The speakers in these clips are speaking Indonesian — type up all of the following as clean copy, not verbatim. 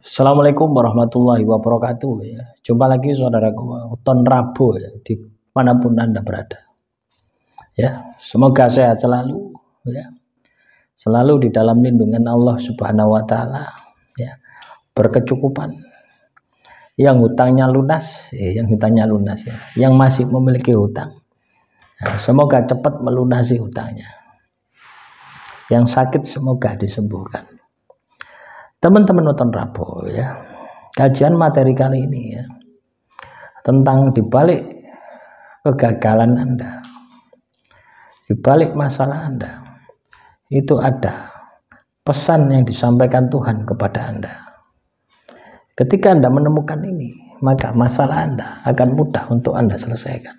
Assalamualaikum warahmatullahi wabarakatuh ya. Jumpa lagi saudaraku Weton Rabu ya, di manapun Anda berada. Ya, semoga sehat selalu ya. Selalu di dalam lindungan Allah Subhanahu wa taala ya. Berkecukupan. Yang hutangnya lunas, yang hutangnya lunas ya. Yang masih memiliki hutang. Nah, semoga cepat melunasi hutangnya. Yang sakit semoga disembuhkan. Teman-teman Weton Rabu ya, kajian materi kali ini ya tentang dibalik kegagalan Anda, dibalik masalah Anda itu ada pesan yang disampaikan Tuhan kepada Anda. Ketika Anda menemukan ini, maka masalah Anda akan mudah untuk Anda selesaikan.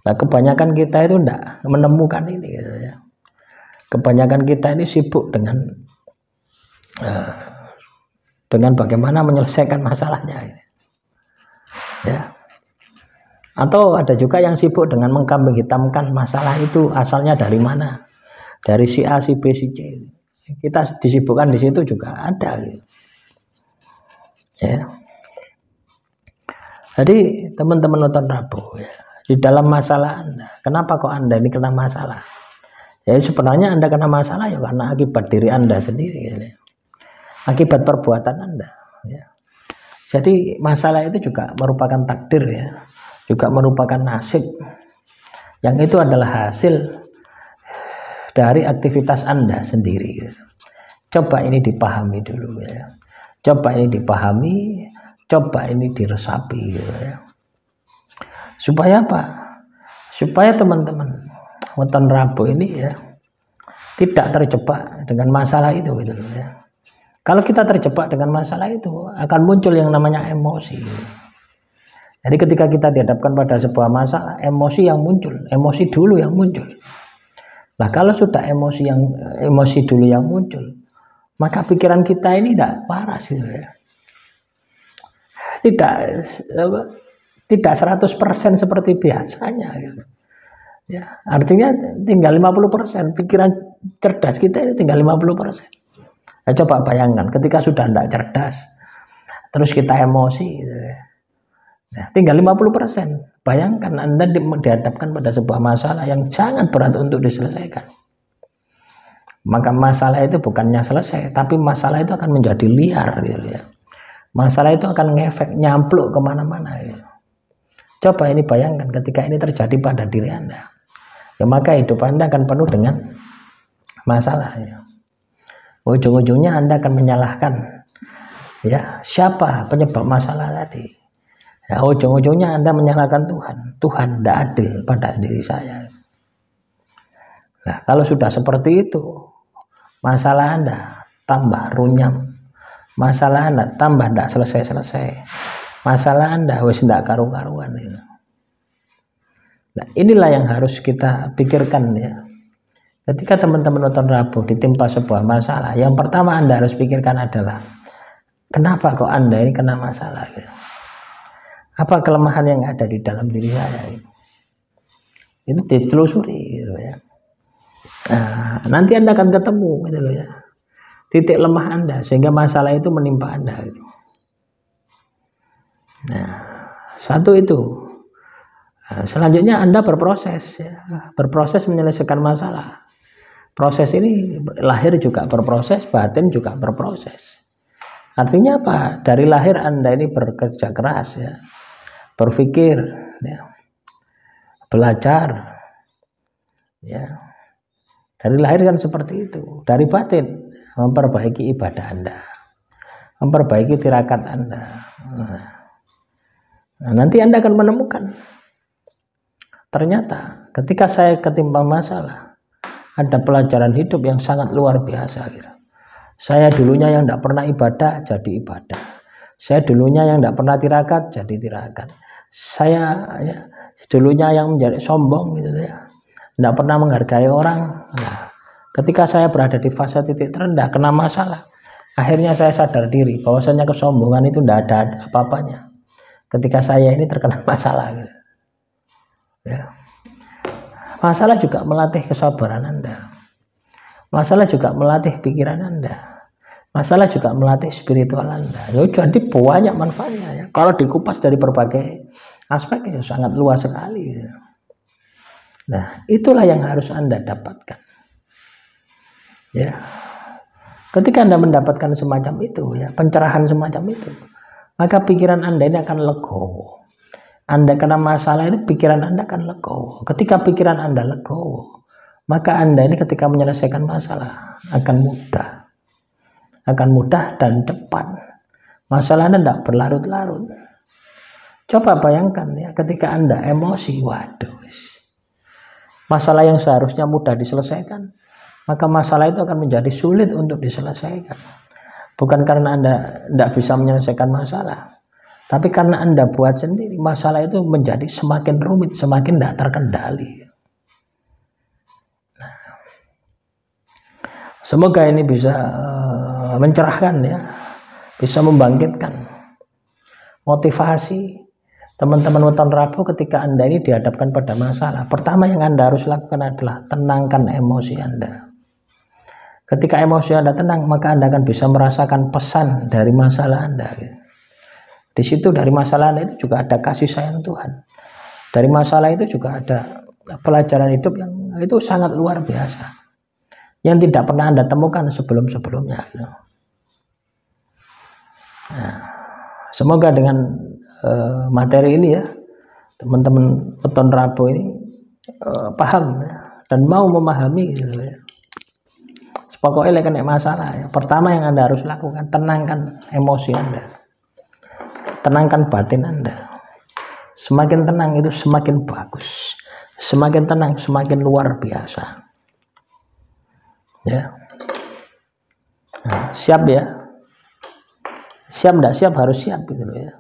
Nah, kebanyakan kita itu tidak menemukan ini gitu ya. Kebanyakan kita ini sibuk dengan bagaimana menyelesaikan masalahnya ya. Atau ada juga yang sibuk dengan mengkambing hitamkan masalah itu asalnya dari mana, dari si A, si B, si C. Kita disibukkan di situ juga ada gitu. Ya. Jadi teman-teman Weton Rabu ya, di dalam masalah Anda, kenapa kok Anda ini kena masalah? Ya sebenarnya Anda kena masalah ya karena akibat diri Anda sendiri ya. Akibat perbuatan Anda ya. Jadi masalah itu juga merupakan takdir ya, juga merupakan nasib yang itu adalah hasil dari aktivitas Anda sendiri gitu. Coba ini dipahami dulu ya, coba ini dipahami, coba ini diresapi gitu ya. Supaya apa? Supaya teman-teman Weton Rabu ini ya tidak terjebak dengan masalah itu gitu ya. Kalau kita terjebak dengan masalah itu akan muncul yang namanya emosi. Jadi ketika kita dihadapkan pada sebuah masalah, emosi yang muncul, emosi dulu yang muncul. Nah, kalau sudah emosi dulu yang muncul, maka pikiran kita ini tidak waras gitu ya. Tidak 100% seperti biasanya gitu. Ya, artinya tinggal 50%, pikiran cerdas kita itu tinggal 50%. Nah, coba bayangkan ketika sudah tidak cerdas terus kita emosi gitu ya. Nah, tinggal 50%. Bayangkan Anda dihadapkan pada sebuah masalah yang sangat berat untuk diselesaikan. Maka masalah itu bukannya selesai, tapi masalah itu akan menjadi liar gitu ya. Masalah itu akan ngefek, nyampluk kemana-mana ya. Coba ini bayangkan ketika ini terjadi pada diri Anda ya, maka hidup Anda akan penuh dengan masalah ya. Ujung-ujungnya Anda akan menyalahkan ya siapa penyebab masalah tadi ya, ujung-ujungnya Anda menyalahkan Tuhan. Tuhan tidak adil pada diri saya. Nah, kalau sudah seperti itu, masalah Anda tambah runyam, masalah Anda tambah tidak selesai-selesai, masalah Anda wis tidak karu-karuan gitu. Nah, inilah yang harus kita pikirkan ya. Ketika teman-teman Weton Rabu ditimpa sebuah masalah, yang pertama Anda harus pikirkan adalah kenapa kok Anda ini kena masalah gitu. Apa kelemahan yang ada di dalam diri saya gitu. Itu ditelusuri gitu ya. Nah, nanti Anda akan ketemu gitu loh ya, titik lemah Anda sehingga masalah itu menimpa Anda gitu. Nah, satu itu. Nah, selanjutnya Anda berproses ya, berproses menyelesaikan masalah. Proses ini lahir juga berproses, batin juga berproses. Artinya apa? Dari lahir Anda ini bekerja keras ya, berpikir ya, belajar ya. Dari lahir kan seperti itu. Dari batin memperbaiki ibadah Anda, memperbaiki tirakat Anda. Nah, nanti Anda akan menemukan ternyata ketika saya ketimpa masalah, ada pelajaran hidup yang sangat luar biasa gitu. Saya dulunya yang tidak pernah ibadah jadi ibadah. Saya dulunya yang tidak pernah tirakat jadi tirakat. Saya ya, dulunya yang menjadi sombong gitu ya, tidak pernah menghargai orang. Nah, ketika saya berada di fase titik terendah kena masalah, akhirnya saya sadar diri bahwasanya kesombongan itu tidak ada apa-apanya ketika saya ini terkena masalah gitu. Ya. Masalah juga melatih kesabaran Anda. Masalah juga melatih pikiran Anda. Masalah juga melatih spiritual Anda. Ya, jadi banyak manfaatnya ya. Kalau dikupas dari berbagai aspek ya sangat luas sekali. Ya. Nah, itulah yang harus Anda dapatkan. Ya. Ketika Anda mendapatkan semacam itu ya, pencerahan semacam itu, maka pikiran Anda ini akan legowo. Anda kena masalah itu pikiran Anda akan legowo. Ketika pikiran Anda legowo, maka Anda ini ketika menyelesaikan masalah akan mudah dan cepat. Masalahnya tidak berlarut-larut. Coba bayangkan ya, ketika Anda emosi, waduh, masalah yang seharusnya mudah diselesaikan, maka masalah itu akan menjadi sulit untuk diselesaikan. Bukan karena Anda tidak bisa menyelesaikan masalah, tapi karena Anda buat sendiri, masalah itu menjadi semakin rumit, semakin tidak terkendali. Semoga ini bisa mencerahkan ya, bisa membangkitkan motivasi teman-teman Weton Rabu ketika Anda ini dihadapkan pada masalah. Pertama yang Anda harus lakukan adalah tenangkan emosi Anda. Ketika emosi Anda tenang, maka Anda akan bisa merasakan pesan dari masalah Anda. Di situ dari masalah Anda itu juga ada kasih sayang Tuhan. Dari masalah itu juga ada pelajaran hidup yang itu sangat luar biasa, yang tidak pernah Anda temukan sebelum-sebelumnya. Nah, semoga dengan materi ini ya, teman-teman Weton Rabu ini paham ya, dan mau memahami gitu ya. Pokoknya kena masalah ya, pertama yang Anda harus lakukan, tenangkan emosi Anda, tenangkan batin Anda. Semakin tenang itu semakin bagus, semakin tenang semakin luar biasa ya. Nah, siap ya, siap tidak siap, harus siap gitu loh ya,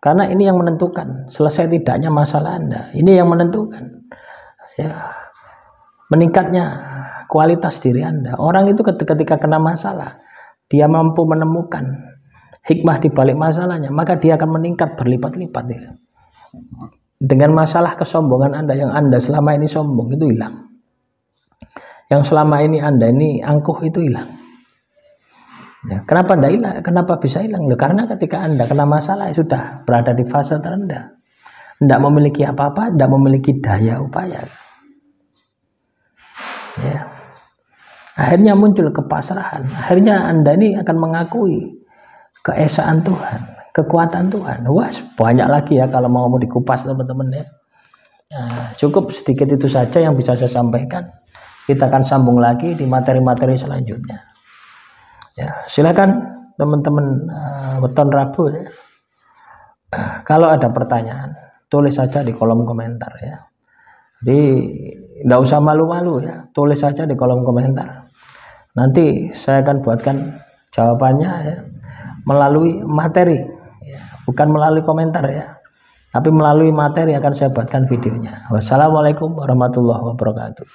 karena ini yang menentukan selesai tidaknya masalah Anda. Ini yang menentukan ya, meningkatnya kualitas diri Anda. Orang itu ketika kena masalah, dia mampu menemukan hikmah di balik masalahnya, maka dia akan meningkat berlipat-lipat ya. Dengan masalah kesombongan Anda, yang Anda selama ini sombong itu hilang, yang selama ini Anda ini angkuh itu hilang ya. Kenapa tidak hilang? Kenapa bisa hilang? Karena ketika Anda kena masalah sudah berada di fase terendah, tidak memiliki apa-apa, tidak memiliki daya upaya ya. Akhirnya muncul kepasrahan. Akhirnya Anda ini akan mengakui keesaan Tuhan, kekuatan Tuhan. Wah, banyak lagi ya kalau mau dikupas teman-teman ya. Nah, cukup sedikit itu saja yang bisa saya sampaikan. Kita akan sambung lagi di materi-materi selanjutnya. Ya, silakan teman-teman Weton Rabu ya. Kalau ada pertanyaan, tulis saja di kolom komentar ya. Jadi tidak usah malu-malu ya, tulis saja di kolom komentar. Nanti saya akan buatkan jawabannya ya, melalui materi ya, bukan melalui komentar ya, tapi melalui materi akan saya buatkan videonya. Wassalamualaikum warahmatullahi wabarakatuh.